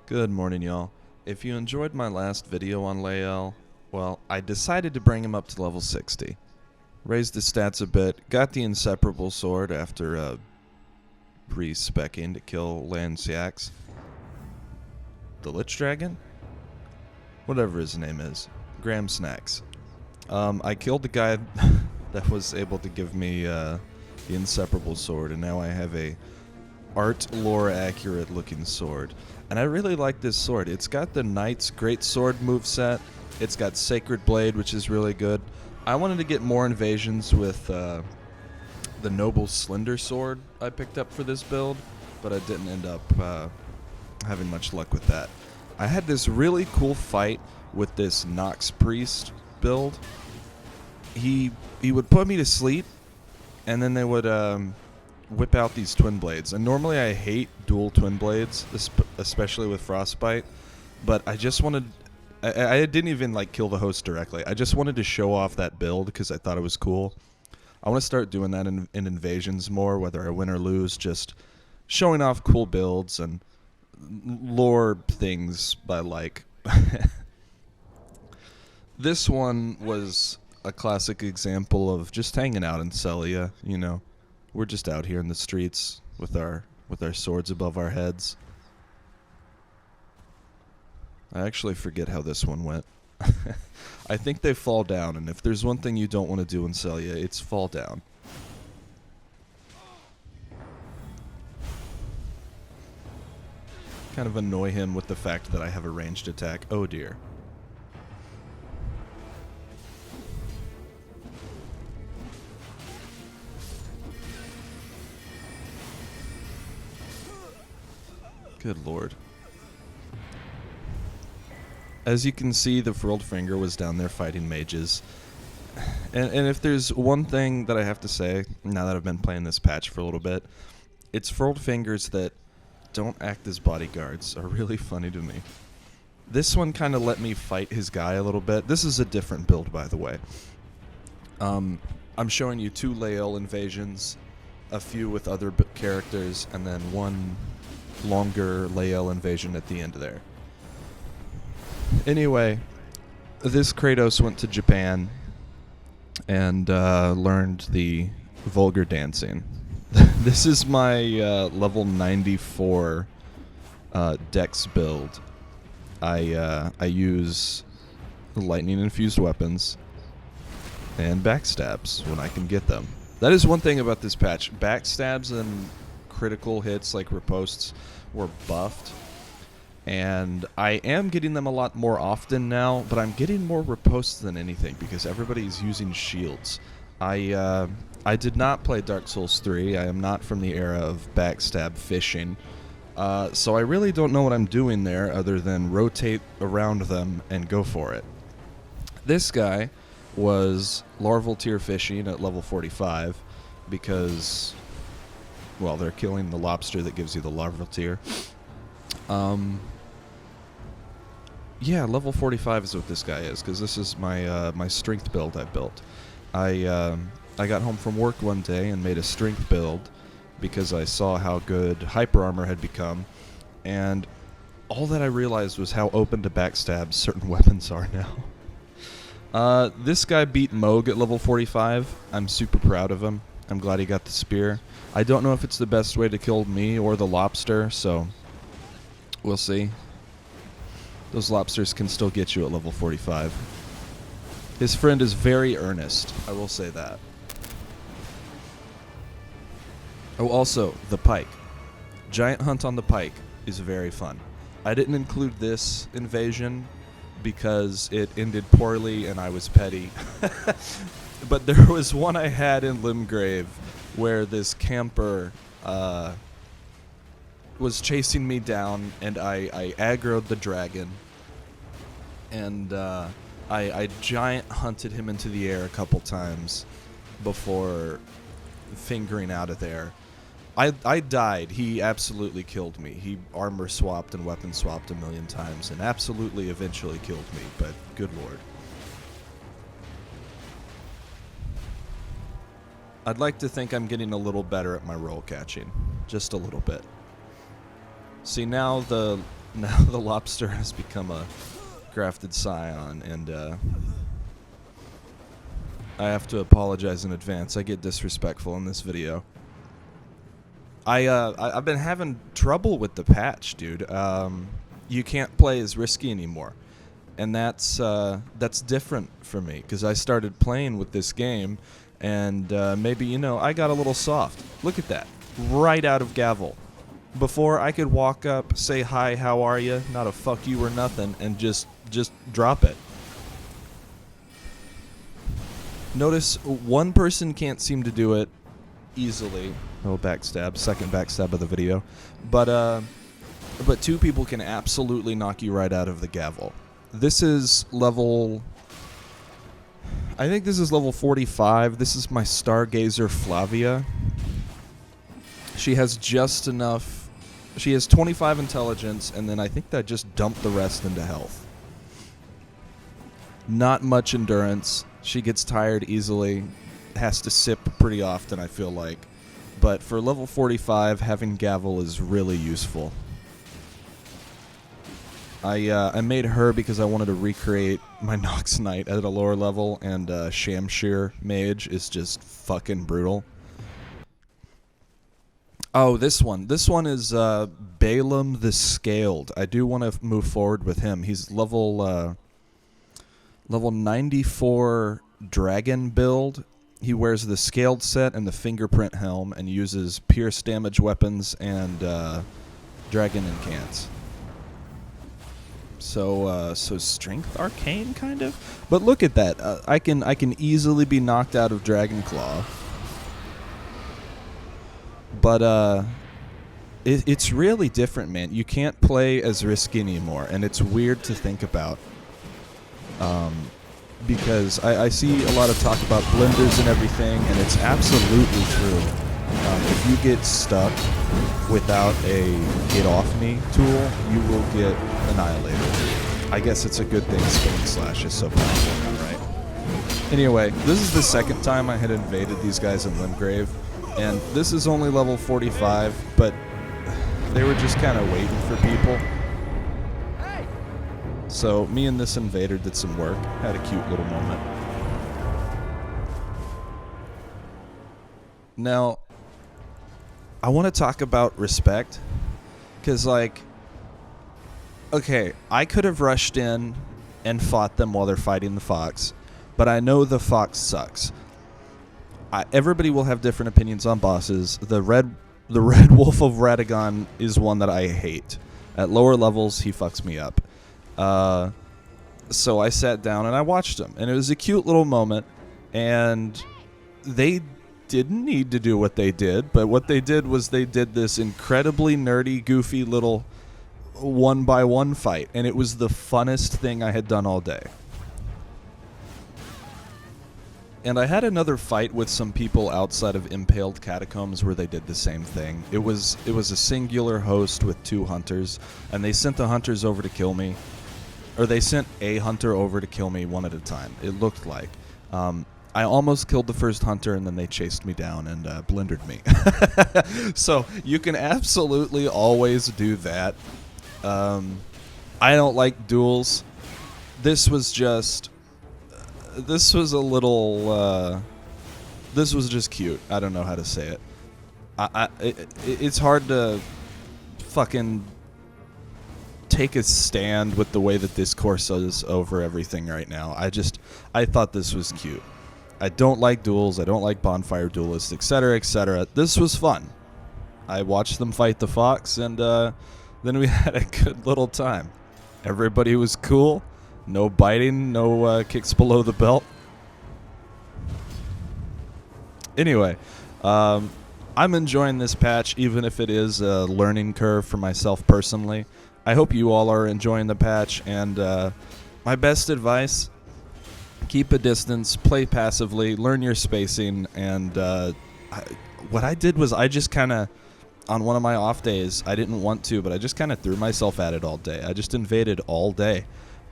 Good morning, y'all. If you enjoyed my last video on Lael, well, I decided to bring him up to level 60. Raised his stats a bit, got the inseparable sword after re-specking to kill Lanciax. The Lich Dragon? Whatever his name is. Graham Snacks. I killed the guy that was able to give me the inseparable sword, and now I have a art lore accurate looking sword. And I really like this sword. It's got the Knight's Great Sword moveset. It's got Sacred Blade, which is really good. I wanted to get more invasions with the Noble Slender Sword I picked up for this build, but I didn't end up having much luck with that. I had this really cool fight with this Nox Priest build. He would put me to sleep, and then they would whip out these twin blades. And normally I hate dual twin blades, especially with Frostbite, but I just wanted... I didn't even like kill the host directly. I just wanted to show off that build because I thought it was cool. I want to start doing that in invasions more, whether I win or lose, just showing off cool builds and lore things I like. This one was a classic example of just hanging out in Celia, you know. We're just out here in the streets with our swords above our heads. I actually forget how this one went. I think they fall down, and if there's one thing you don't want to do in Celia, it's fall down. Kind of annoy him with the fact that I have a ranged attack. Oh dear. Good lord. As you can see, the Furled Finger was down there fighting mages. And if there's one thing that I have to say, now that I've been playing this patch for a little bit, it's Furled Fingers that don't act as bodyguards are really funny to me. This one kind of let me fight his guy a little bit. This is a different build, by the way. I'm showing you 2 Lael invasions, a few with other characters, and then one longer Lael invasion at the end there. Anyway, this Kratos went to Japan and learned the vulgar dancing. This is my level 94 dex build. I use lightning-infused weapons and backstabs when I can get them. That is one thing about this patch. Backstabs and critical hits like ripostes were buffed, and I am getting them a lot more often now, but I'm getting more ripostes than anything because everybody's using shields. I did not play Dark Souls 3. I am not from the era of backstab fishing, so I really don't know what I'm doing there other than rotate around them and go for it. This guy was larval tier fishing at level 45 because, well, they're killing the lobster that gives you the larval tier. Yeah, level 45 is what this guy is, because this is my my strength build I built. I got home from work one day and made a strength build because I saw how good hyper armor had become, and all that I realized was how open to backstab certain weapons are now. This guy beat Moog at level 45. I'm super proud of him. I'm glad he got the spear. I don't know if it's the best way to kill me or the lobster, so we'll see. Those lobsters can still get you at level 45. His friend is very earnest, I will say that. Oh, also, the pike. Giant hunt on the pike is very fun. I didn't include this invasion because it ended poorly and I was petty. But there was one I had in Limgrave where this camper was chasing me down, and I aggroed the dragon, and I giant hunted him into the air a couple times before fingering out of there. I died. He absolutely killed me. He armor swapped and weapon swapped a million times and absolutely eventually killed me, but good lord. I'd like to think I'm getting a little better at my roll catching. Just a little bit. See, now the Now the lobster has become a grafted scion, and I have to apologize in advance. I get disrespectful in this video. I've been having trouble with the patch, dude. You can't play as risky anymore, and that's different for me because I started playing with this game, and maybe I got a little soft. Look at that, right out of gavel. Before I could walk up, say hi, how are you, not a fuck you or nothing, and just drop it. Notice one person can't seem to do it easily. Oh, backstab, second backstab of the video. But two people can absolutely knock you right out of the gavel. This is level... I think this is level 45. This is my Stargazer Flavia. She has just enough... She has 25 intelligence, and then I think that just dumped the rest into health. Not much endurance. She gets tired easily. Has to sip pretty often, I feel like. But for level 45, having Gavel is really useful. I made her because I wanted to recreate my Nox Knight at a lower level, and Shamshir Mage is just fucking brutal. Oh, this one. This one is Balaam the Scaled. I do want to move forward with him. He's level 94 dragon build. He wears the Scaled set and the fingerprint helm and uses pierce damage weapons and dragon incants. So strength arcane kind of. But look at that. I can easily be knocked out of Dragon Claw. But it's really different, man. You can't play as risky anymore, and it's weird to think about. Because I see a lot of talk about blenders and everything, and it's absolutely true. If you get stuck without a get off me tool, you will get annihilated. I guess it's a good thing Spinning Slash is so powerful now, right? Anyway, this is the second time I had invaded these guys in Limgrave. And this is only level 45, but they were just kind of waiting for people. So me and this invader did some work, had a cute little moment. Now, I want to talk about respect, because like, okay, I could have rushed in and fought them while they're fighting the fox, but I know the fox sucks. Everybody will have different opinions on bosses. The red wolf of Radagon is one that I hate. At lower levels, he fucks me up. So I sat down and I watched him, and it was a cute little moment. And they didn't need to do what they did, but what they did was they did this incredibly nerdy, goofy little 1-by-1 fight, and it was the funnest thing I had done all day. And I had another fight with some people outside of Impaled Catacombs where they did the same thing. It was a singular host with 2 hunters, and they sent the hunters over to kill me. Or they sent a hunter over to kill me one at a time, it looked like. I almost killed the first hunter, and then they chased me down and blendered me. So you can absolutely always do that. I don't like duels. This was just... This was a little, this was just cute. I don't know how to say it. It's hard to fucking take a stand with the way that discourse is over everything right now. I thought this was cute. I don't like duels. I don't like bonfire duelists, etc., etc. This was fun. I watched them fight the fox, and then we had a good little time. Everybody was cool. No biting, no kicks below the belt. Anyway, I'm enjoying this patch, even if it is a learning curve for myself personally. I hope you all are enjoying the patch, and my best advice, keep a distance, play passively, learn your spacing, and what I did was I just kind of, on one of my off days, I didn't want to, but I just kind of threw myself at it all day. I just invaded all day.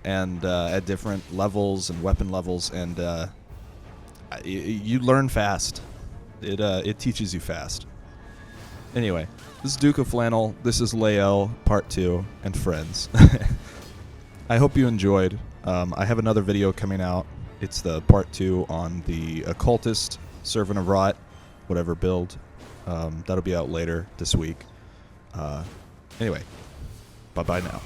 And at different levels and weapon levels, and you learn fast. It teaches you fast. Anyway, This is Duke of Flannel. This is Lael, Part 2, and friends. I hope you enjoyed. I have another video coming out. It's the Part 2 on the Occultist, Servant of Rot, whatever build. That'll be out later this week. Anyway, bye-bye now.